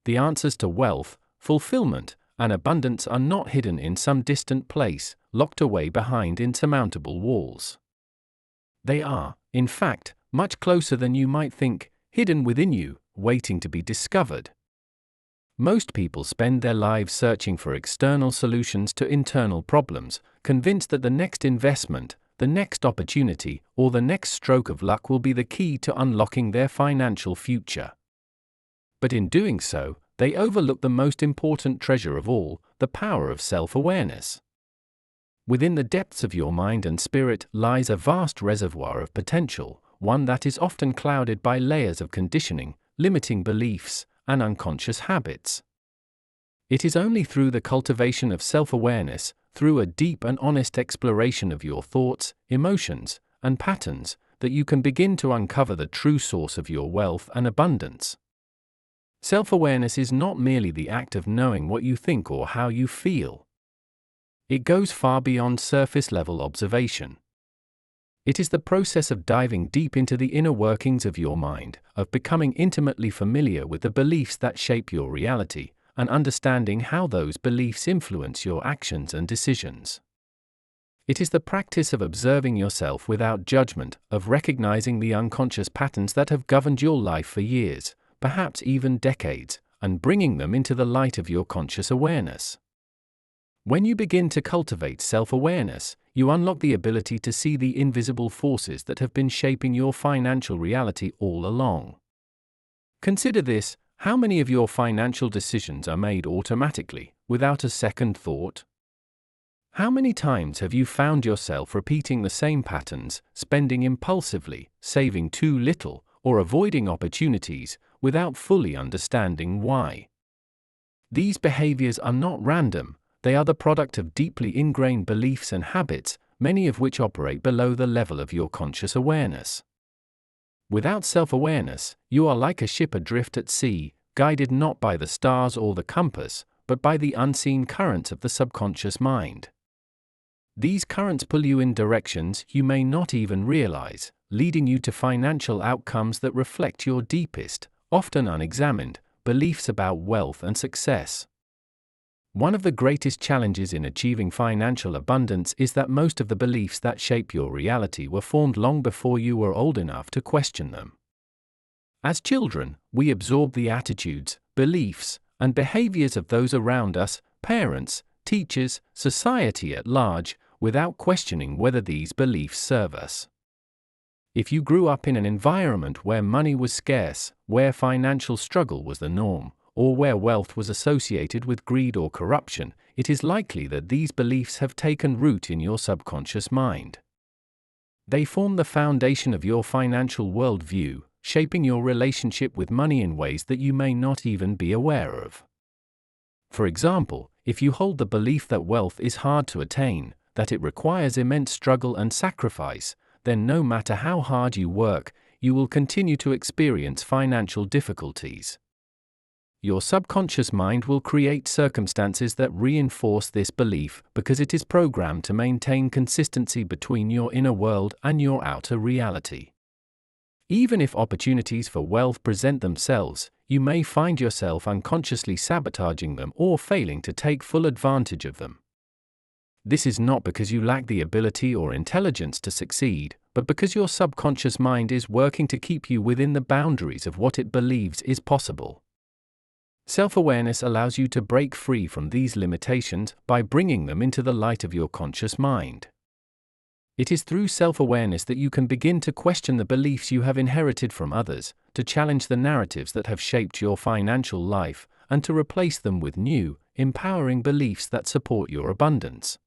The answers to wealth, fulfillment, and abundance are not hidden in some distant place, locked away behind insurmountable walls. They are, in fact, much closer than you might think, hidden within you, waiting to be discovered. Most people spend their lives searching for external solutions to internal problems, convinced that the next investment, the next opportunity, or the next stroke of luck will be the key to unlocking their financial future. But in doing so, they overlook the most important treasure of all, the power of self-awareness. Within the depths of your mind and spirit lies a vast reservoir of potential, one that is often clouded by layers of conditioning, limiting beliefs, and unconscious habits. It is only through the cultivation of self-awareness, through a deep and honest exploration of your thoughts, emotions, and patterns, that you can begin to uncover the true source of your wealth and abundance. Self-awareness is not merely the act of knowing what you think or how you feel. It goes far beyond surface-level observation. It is the process of diving deep into the inner workings of your mind, of becoming intimately familiar with the beliefs that shape your reality, and understanding how those beliefs influence your actions and decisions. It is the practice of observing yourself without judgment, of recognizing the unconscious patterns that have governed your life for years, perhaps even decades, and bringing them into the light of your conscious awareness. When you begin to cultivate self-awareness, you unlock the ability to see the invisible forces that have been shaping your financial reality all along. Consider this: how many of your financial decisions are made automatically, without a second thought? How many times have you found yourself repeating the same patterns, spending impulsively, saving too little, or avoiding opportunities, without fully understanding why? These behaviors are not random, they are the product of deeply ingrained beliefs and habits, many of which operate below the level of your conscious awareness. Without self-awareness, you are like a ship adrift at sea, guided not by the stars or the compass, but by the unseen currents of the subconscious mind. These currents pull you in directions you may not even realize, leading you to financial outcomes that reflect your deepest, often unexamined, beliefs about wealth and success. One of the greatest challenges in achieving financial abundance is that most of the beliefs that shape your reality were formed long before you were old enough to question them. As children, we absorb the attitudes, beliefs, and behaviors of those around us, parents, teachers, society at large, without questioning whether these beliefs serve us. If you grew up in an environment where money was scarce, where financial struggle was the norm, or where wealth was associated with greed or corruption, it is likely that these beliefs have taken root in your subconscious mind. They form the foundation of your financial worldview, shaping your relationship with money in ways that you may not even be aware of. For example, if you hold the belief that wealth is hard to attain, that it requires immense struggle and sacrifice, then no matter how hard you work, you will continue to experience financial difficulties. Your subconscious mind will create circumstances that reinforce this belief because it is programmed to maintain consistency between your inner world and your outer reality. Even if opportunities for wealth present themselves, you may find yourself unconsciously sabotaging them or failing to take full advantage of them. This is not because you lack the ability or intelligence to succeed, but because your subconscious mind is working to keep you within the boundaries of what it believes is possible. Self-awareness allows you to break free from these limitations by bringing them into the light of your conscious mind. It is through self-awareness that you can begin to question the beliefs you have inherited from others, to challenge the narratives that have shaped your financial life, and to replace them with new, empowering beliefs that support your abundance.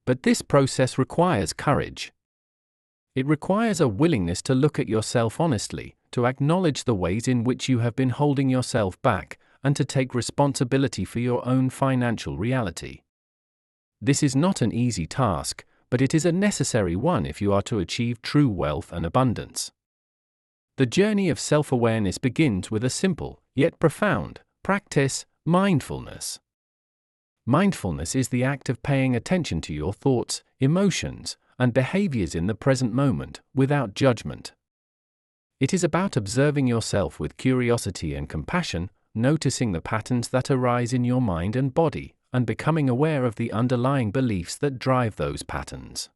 But this process requires courage. It requires a willingness to look at yourself honestly, to acknowledge the ways in which you have been holding yourself back, and to take responsibility for your own financial reality. This is not an easy task, but it is a necessary one if you are to achieve true wealth and abundance. The journey of self-awareness begins with a simple, yet profound, practice: mindfulness. Mindfulness is the act of paying attention to your thoughts, emotions, and behaviors in the present moment, without judgment. It is about observing yourself with curiosity and compassion, noticing the patterns that arise in your mind and body, and becoming aware of the underlying beliefs that drive those patterns.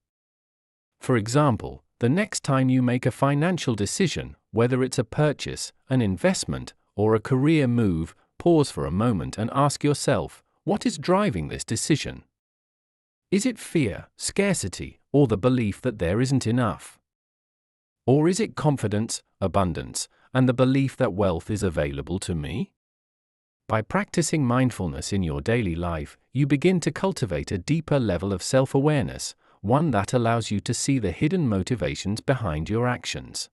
For example, the next time you make a financial decision, whether it's a purchase, an investment, or a career move, pause for a moment and ask yourself, what is driving this decision? Is it fear, scarcity, or the belief that there isn't enough? Or is it confidence, abundance, and the belief that wealth is available to me? By practicing mindfulness in your daily life, you begin to cultivate a deeper level of self-awareness, one that allows you to see the hidden motivations behind your actions.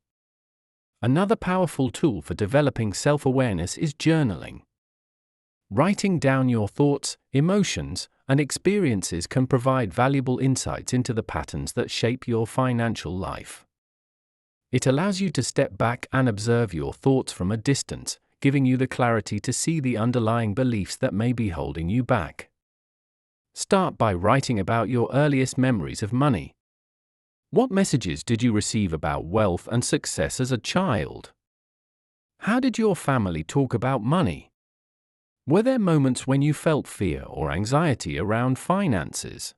Another powerful tool for developing self-awareness is journaling. Writing down your thoughts, emotions, and experiences can provide valuable insights into the patterns that shape your financial life. It allows you to step back and observe your thoughts from a distance, giving you the clarity to see the underlying beliefs that may be holding you back. Start by writing about your earliest memories of money. What messages did you receive about wealth and success as a child? How did your family talk about money? Were there moments when you felt fear or anxiety around finances?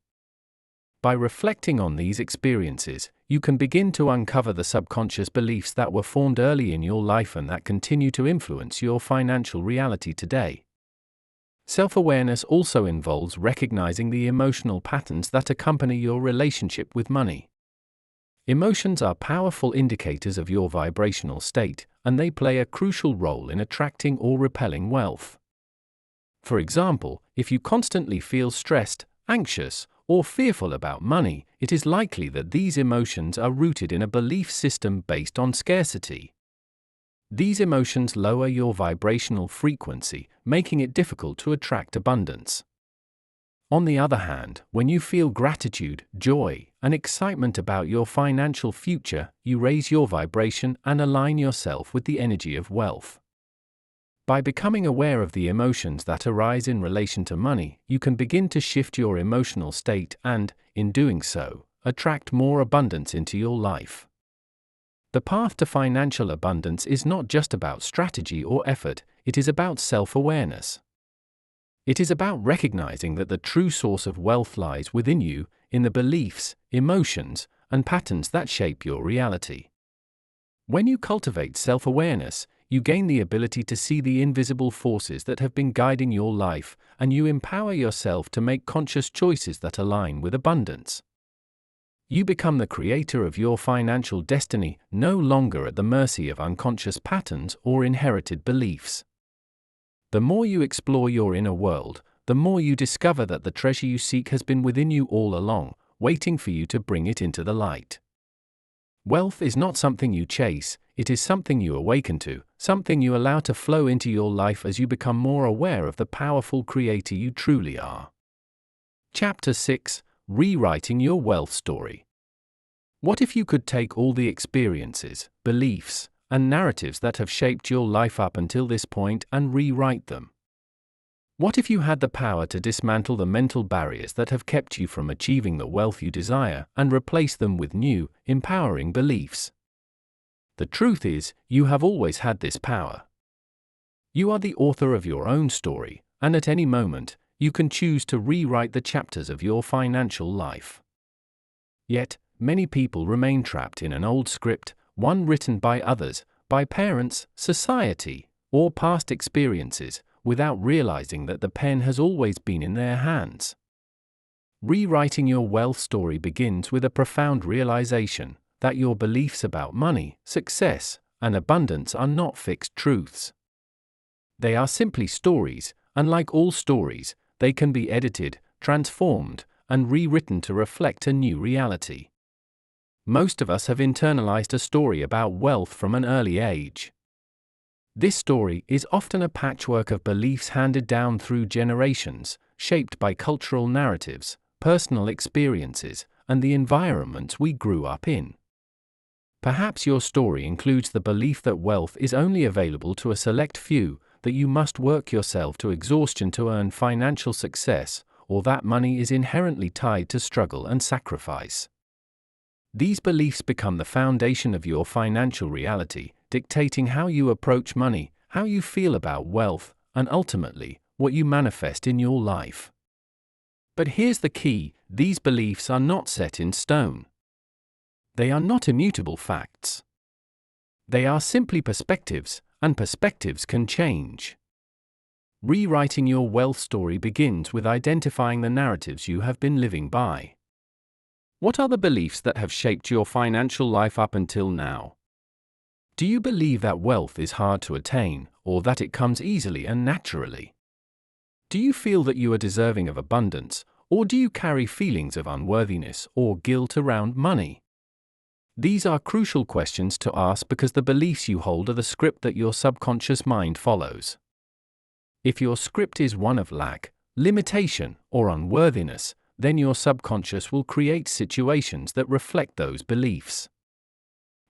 By reflecting on these experiences, you can begin to uncover the subconscious beliefs that were formed early in your life and that continue to influence your financial reality today. Self-awareness also involves recognizing the emotional patterns that accompany your relationship with money. Emotions are powerful indicators of your vibrational state, and they play a crucial role in attracting or repelling wealth. For example, if you constantly feel stressed, anxious, or fearful about money, it is likely that these emotions are rooted in a belief system based on scarcity. These emotions lower your vibrational frequency, making it difficult to attract abundance. On the other hand, when you feel gratitude, joy, and excitement about your financial future, you raise your vibration and align yourself with the energy of wealth. By becoming aware of the emotions that arise in relation to money, you can begin to shift your emotional state and, in doing so, attract more abundance into your life. The path to financial abundance is not just about strategy or effort, it is about self-awareness. It is about recognizing that the true source of wealth lies within you, in the beliefs, emotions, and patterns that shape your reality. When you cultivate self-awareness, you gain the ability to see the invisible forces that have been guiding your life, and you empower yourself to make conscious choices that align with abundance. You become the creator of your financial destiny, no longer at the mercy of unconscious patterns or inherited beliefs. The more you explore your inner world, the more you discover that the treasure you seek has been within you all along, waiting for you to bring it into the light. Wealth is not something you chase, it is something you awaken to, something you allow to flow into your life as you become more aware of the powerful creator you truly are. Chapter 6: Rewriting Your Wealth Story. What if you could take all the experiences, beliefs, and narratives that have shaped your life up until this point and rewrite them? What if you had the power to dismantle the mental barriers that have kept you from achieving the wealth you desire and replace them with new, empowering beliefs? The truth is, you have always had this power. You are the author of your own story, and at any moment, you can choose to rewrite the chapters of your financial life. Yet, many people remain trapped in an old script, one written by others, by parents, society, or past experiences, without realizing that the pen has always been in their hands. Rewriting your wealth story begins with a profound realization that your beliefs about money, success, and abundance are not fixed truths. They are simply stories, and like all stories, they can be edited, transformed, and rewritten to reflect a new reality. Most of us have internalized a story about wealth from an early age. This story is often a patchwork of beliefs handed down through generations, shaped by cultural narratives, personal experiences, and the environments we grew up in. Perhaps your story includes the belief that wealth is only available to a select few, that you must work yourself to exhaustion to earn financial success, or that money is inherently tied to struggle and sacrifice. These beliefs become the foundation of your financial reality, dictating how you approach money, how you feel about wealth, and ultimately, what you manifest in your life. But here's the key: these beliefs are not set in stone. They are not immutable facts. They are simply perspectives, and perspectives can change. Rewriting your wealth story begins with identifying the narratives you have been living by. What are the beliefs that have shaped your financial life up until now? Do you believe that wealth is hard to attain, or that it comes easily and naturally? Do you feel that you are deserving of abundance, or do you carry feelings of unworthiness or guilt around money? These are crucial questions to ask because the beliefs you hold are the script that your subconscious mind follows. If your script is one of lack, limitation, or unworthiness, then your subconscious will create situations that reflect those beliefs.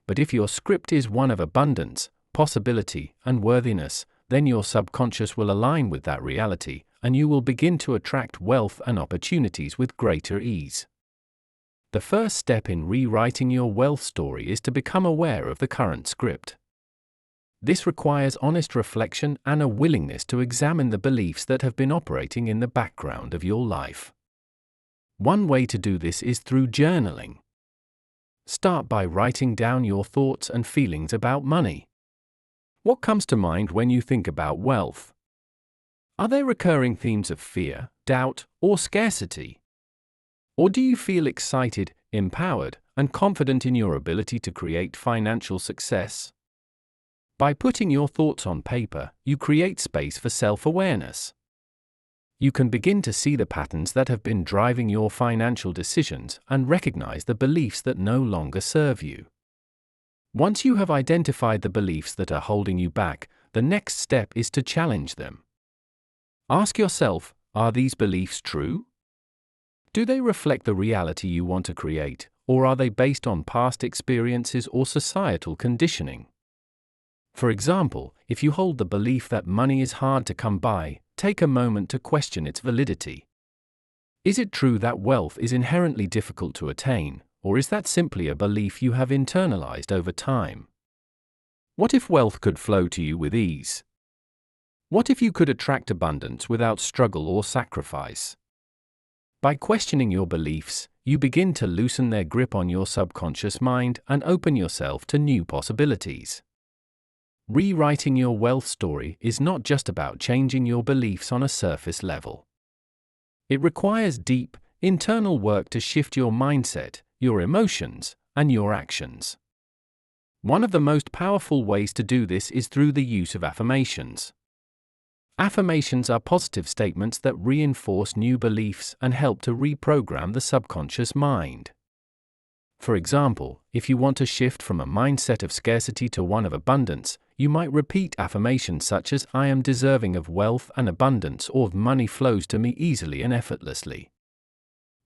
But if your script is one of abundance, possibility, and worthiness, then your subconscious will align with that reality, and you will begin to attract wealth and opportunities with greater ease. The first step in rewriting your wealth story is to become aware of the current script. This requires honest reflection and a willingness to examine the beliefs that have been operating in the background of your life. One way to do this is through journaling. Start by writing down your thoughts and feelings about money. What comes to mind when you think about wealth? Are there recurring themes of fear, doubt, or scarcity? Or do you feel excited, empowered, and confident in your ability to create financial success? By putting your thoughts on paper, you create space for self-awareness. You can begin to see the patterns that have been driving your financial decisions and recognize the beliefs that no longer serve you. Once you have identified the beliefs that are holding you back, the next step is to challenge them. Ask yourself, are these beliefs true? Do they reflect the reality you want to create, or are they based on past experiences or societal conditioning? For example, if you hold the belief that money is hard to come by, take a moment to question its validity. Is it true that wealth is inherently difficult to attain, or is that simply a belief you have internalized over time? What if wealth could flow to you with ease? What if you could attract abundance without struggle or sacrifice? By questioning your beliefs, you begin to loosen their grip on your subconscious mind and open yourself to new possibilities. Rewriting your wealth story is not just about changing your beliefs on a surface level. It requires deep, internal work to shift your mindset, your emotions, and your actions. One of the most powerful ways to do this is through the use of affirmations. Affirmations are positive statements that reinforce new beliefs and help to reprogram the subconscious mind. For example, if you want to shift from a mindset of scarcity to one of abundance, you might repeat affirmations such as "I am deserving of wealth and abundance" or "money flows to me easily and effortlessly."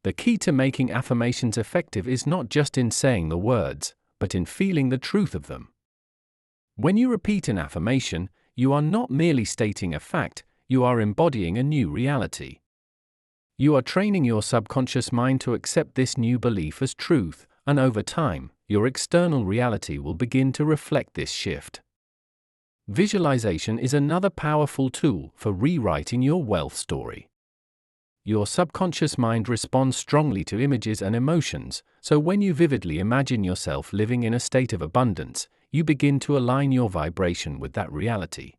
The key to making affirmations effective is not just in saying the words, but in feeling the truth of them. When you repeat an affirmation, you are not merely stating a fact, you are embodying a new reality. You are training your subconscious mind to accept this new belief as truth, and over time, your external reality will begin to reflect this shift. Visualization is another powerful tool for rewriting your wealth story. Your subconscious mind responds strongly to images and emotions, so when you vividly imagine yourself living in a state of abundance, you begin to align your vibration with that reality.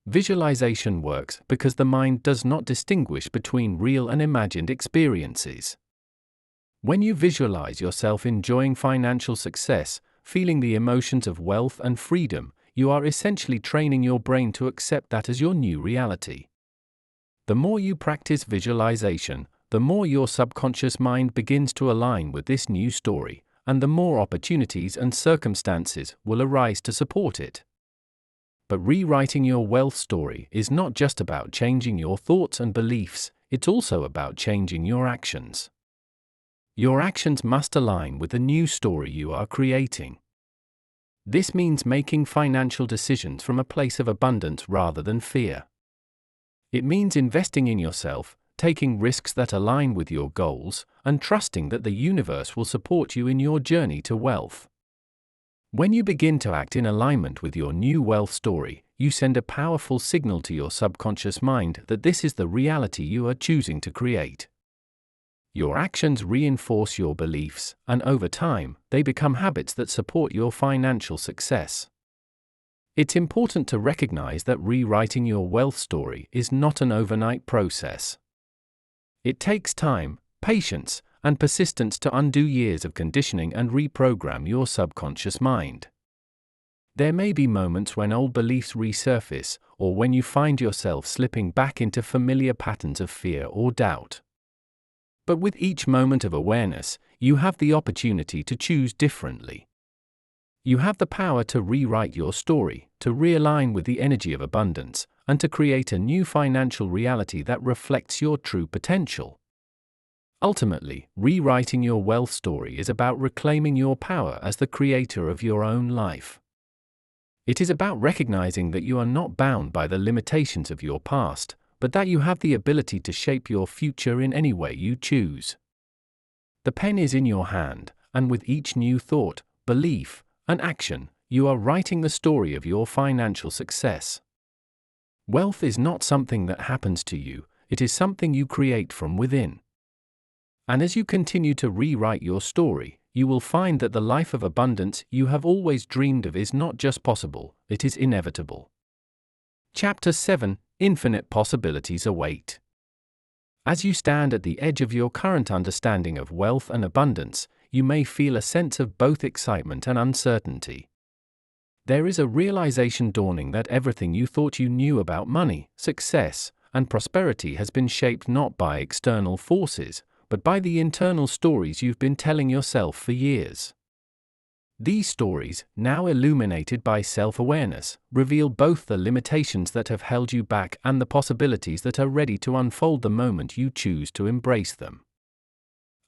Visualization works because the mind does not distinguish between real and imagined experiences. When you visualize yourself enjoying financial success, feeling the emotions of wealth and freedom, you are essentially training your brain to accept that as your new reality. The more you practice visualization, the more your subconscious mind begins to align with this new story, and the more opportunities and circumstances will arise to support it. But rewriting your wealth story is not just about changing your thoughts and beliefs, it's also about changing your actions. Your actions must align with the new story you are creating. This means making financial decisions from a place of abundance rather than fear. It means investing in yourself, taking risks that align with your goals, and trusting that the universe will support you in your journey to wealth. When you begin to act in alignment with your new wealth story, you send a powerful signal to your subconscious mind that this is the reality you are choosing to create. Your actions reinforce your beliefs, and over time, they become habits that support your financial success. It's important to recognize that rewriting your wealth story is not an overnight process. It takes time, patience, and persistence to undo years of conditioning and reprogram your subconscious mind. There may be moments when old beliefs resurface, or when you find yourself slipping back into familiar patterns of fear or doubt. But with each moment of awareness, you have the opportunity to choose differently. You have the power to rewrite your story, to realign with the energy of abundance, and to create a new financial reality that reflects your true potential. Ultimately, rewriting your wealth story is about reclaiming your power as the creator of your own life. It is about recognizing that you are not bound by the limitations of your past, but that you have the ability to shape your future in any way you choose. The pen is in your hand, and with each new thought, belief, and action, you are writing the story of your financial success. Wealth is not something that happens to you, it is something you create from within. And as you continue to rewrite your story, you will find that the life of abundance you have always dreamed of is not just possible, it is inevitable. Chapter 7: Infinite Possibilities Await. As you stand at the edge of your current understanding of wealth and abundance, you may feel a sense of both excitement and uncertainty. There is a realization dawning that everything you thought you knew about money, success, and prosperity has been shaped not by external forces, but by the internal stories you've been telling yourself for years. These stories, now illuminated by self-awareness, reveal both the limitations that have held you back and the possibilities that are ready to unfold the moment you choose to embrace them.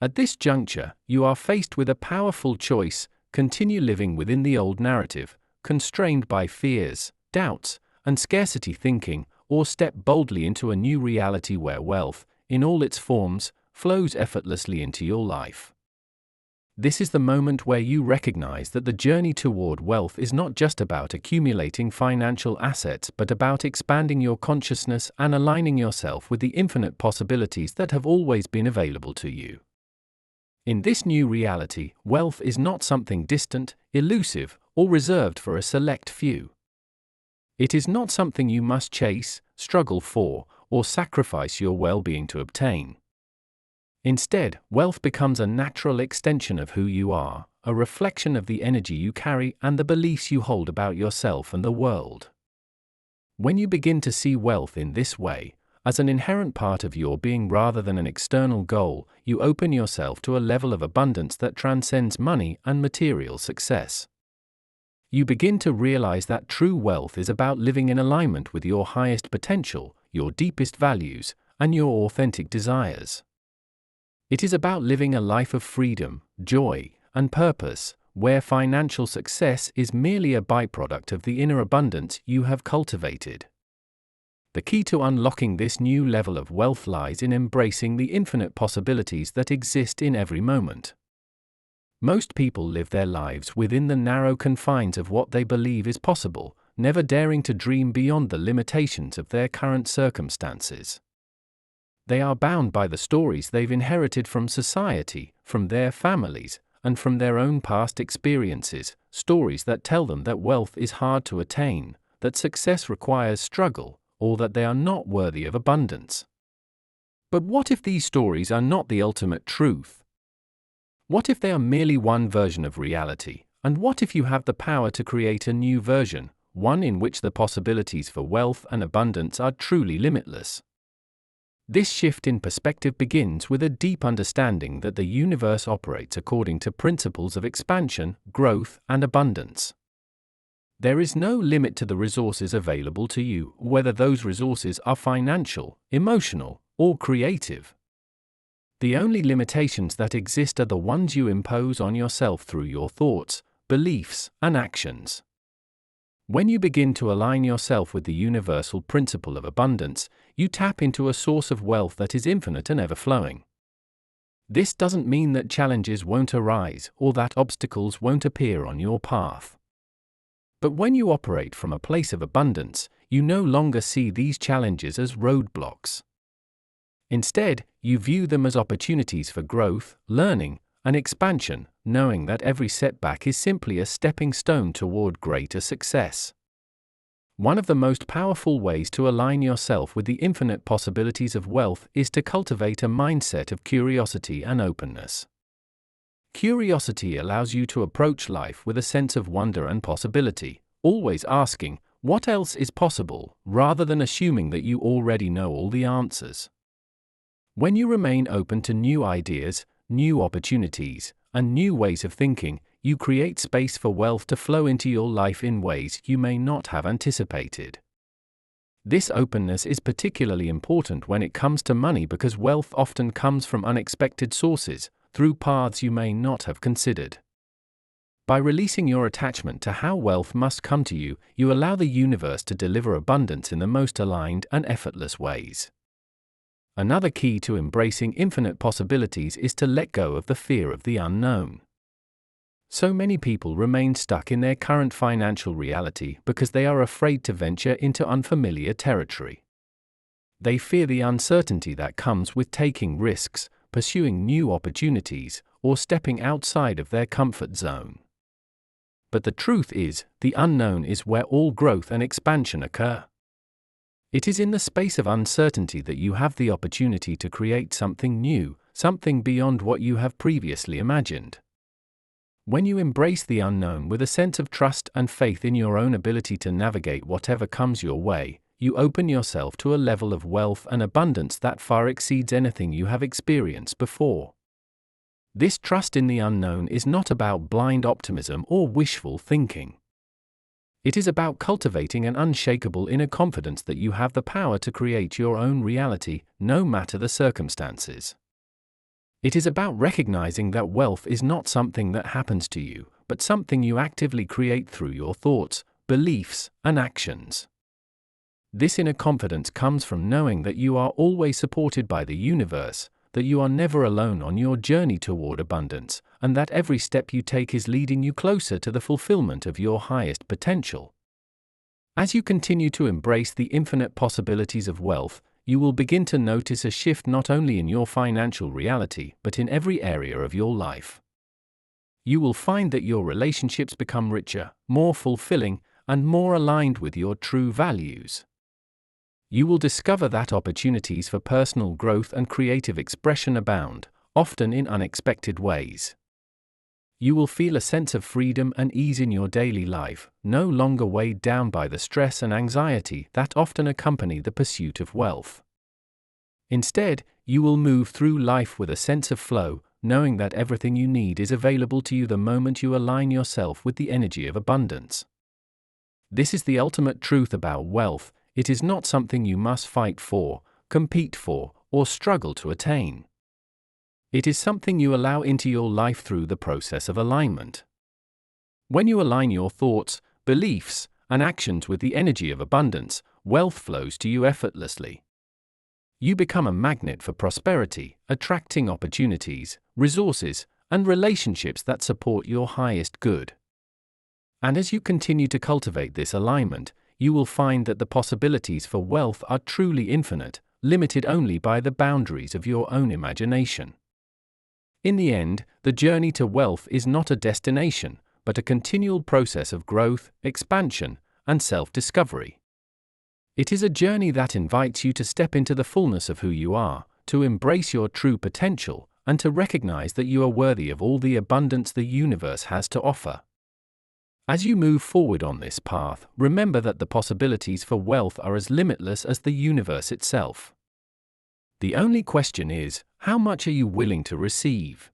At this juncture, you are faced with a powerful choice: continue living within the old narrative, constrained by fears, doubts, and scarcity thinking, or step boldly into a new reality where wealth, in all its forms, flows effortlessly into your life. This is the moment where you recognize that the journey toward wealth is not just about accumulating financial assets but about expanding your consciousness and aligning yourself with the infinite possibilities that have always been available to you. In this new reality, wealth is not something distant, elusive, or reserved for a select few. It is not something you must chase, struggle for, or sacrifice your well-being to obtain. Instead, wealth becomes a natural extension of who you are, a reflection of the energy you carry and the beliefs you hold about yourself and the world. When you begin to see wealth in this way, as an inherent part of your being rather than an external goal, you open yourself to a level of abundance that transcends money and material success. You begin to realize that true wealth is about living in alignment with your highest potential, your deepest values, and your authentic desires. It is about living a life of freedom, joy, and purpose, where financial success is merely a byproduct of the inner abundance you have cultivated. The key to unlocking this new level of wealth lies in embracing the infinite possibilities that exist in every moment. Most people live their lives within the narrow confines of what they believe is possible, never daring to dream beyond the limitations of their current circumstances. They are bound by the stories they've inherited from society, from their families, and from their own past experiences, stories that tell them that wealth is hard to attain, that success requires struggle, or that they are not worthy of abundance. But what if these stories are not the ultimate truth? What if they are merely one version of reality, and what if you have the power to create a new version, one in which the possibilities for wealth and abundance are truly limitless? This shift in perspective begins with a deep understanding that the universe operates according to principles of expansion, growth, and abundance. There is no limit to the resources available to you, whether those resources are financial, emotional, or creative. The only limitations that exist are the ones you impose on yourself through your thoughts, beliefs, and actions. When you begin to align yourself with the universal principle of abundance, you tap into a source of wealth that is infinite and ever-flowing. This doesn't mean that challenges won't arise or that obstacles won't appear on your path. But when you operate from a place of abundance, you no longer see these challenges as roadblocks. Instead, you view them as opportunities for growth, learning, and expansion, knowing that every setback is simply a stepping stone toward greater success. One of the most powerful ways to align yourself with the infinite possibilities of wealth is to cultivate a mindset of curiosity and openness. Curiosity allows you to approach life with a sense of wonder and possibility, always asking, "What else is possible?" rather than assuming that you already know all the answers. When you remain open to new ideas, new opportunities, and new ways of thinking, you create space for wealth to flow into your life in ways you may not have anticipated. This openness is particularly important when it comes to money because wealth often comes from unexpected sources, through paths you may not have considered. By releasing your attachment to how wealth must come to you, you allow the universe to deliver abundance in the most aligned and effortless ways. Another key to embracing infinite possibilities is to let go of the fear of the unknown. So many people remain stuck in their current financial reality because they are afraid to venture into unfamiliar territory. They fear the uncertainty that comes with taking risks, pursuing new opportunities, or stepping outside of their comfort zone. But the truth is, the unknown is where all growth and expansion occur. It is in the space of uncertainty that you have the opportunity to create something new, something beyond what you have previously imagined. When you embrace the unknown with a sense of trust and faith in your own ability to navigate whatever comes your way, you open yourself to a level of wealth and abundance that far exceeds anything you have experienced before. This trust in the unknown is not about blind optimism or wishful thinking. It is about cultivating an unshakable inner confidence that you have the power to create your own reality, no matter the circumstances. It is about recognizing that wealth is not something that happens to you, but something you actively create through your thoughts, beliefs, and actions. This inner confidence comes from knowing that you are always supported by the universe, that you are never alone on your journey toward abundance, and that every step you take is leading you closer to the fulfillment of your highest potential. As you continue to embrace the infinite possibilities of wealth, you will begin to notice a shift not only in your financial reality but in every area of your life. You will find that your relationships become richer, more fulfilling, and more aligned with your true values. You will discover that opportunities for personal growth and creative expression abound, often in unexpected ways. You will feel a sense of freedom and ease in your daily life, no longer weighed down by the stress and anxiety that often accompany the pursuit of wealth. Instead, you will move through life with a sense of flow, knowing that everything you need is available to you the moment you align yourself with the energy of abundance. This is the ultimate truth about wealth. It is not something you must fight for, compete for, or struggle to attain. It is something you allow into your life through the process of alignment. When you align your thoughts, beliefs, and actions with the energy of abundance, wealth flows to you effortlessly. You become a magnet for prosperity, attracting opportunities, resources, and relationships that support your highest good. And as you continue to cultivate this alignment, you will find that the possibilities for wealth are truly infinite, limited only by the boundaries of your own imagination. In the end, the journey to wealth is not a destination, but a continual process of growth, expansion, and self-discovery. It is a journey that invites you to step into the fullness of who you are, to embrace your true potential, and to recognize that you are worthy of all the abundance the universe has to offer. As you move forward on this path, remember that the possibilities for wealth are as limitless as the universe itself. The only question is, how much are you willing to receive?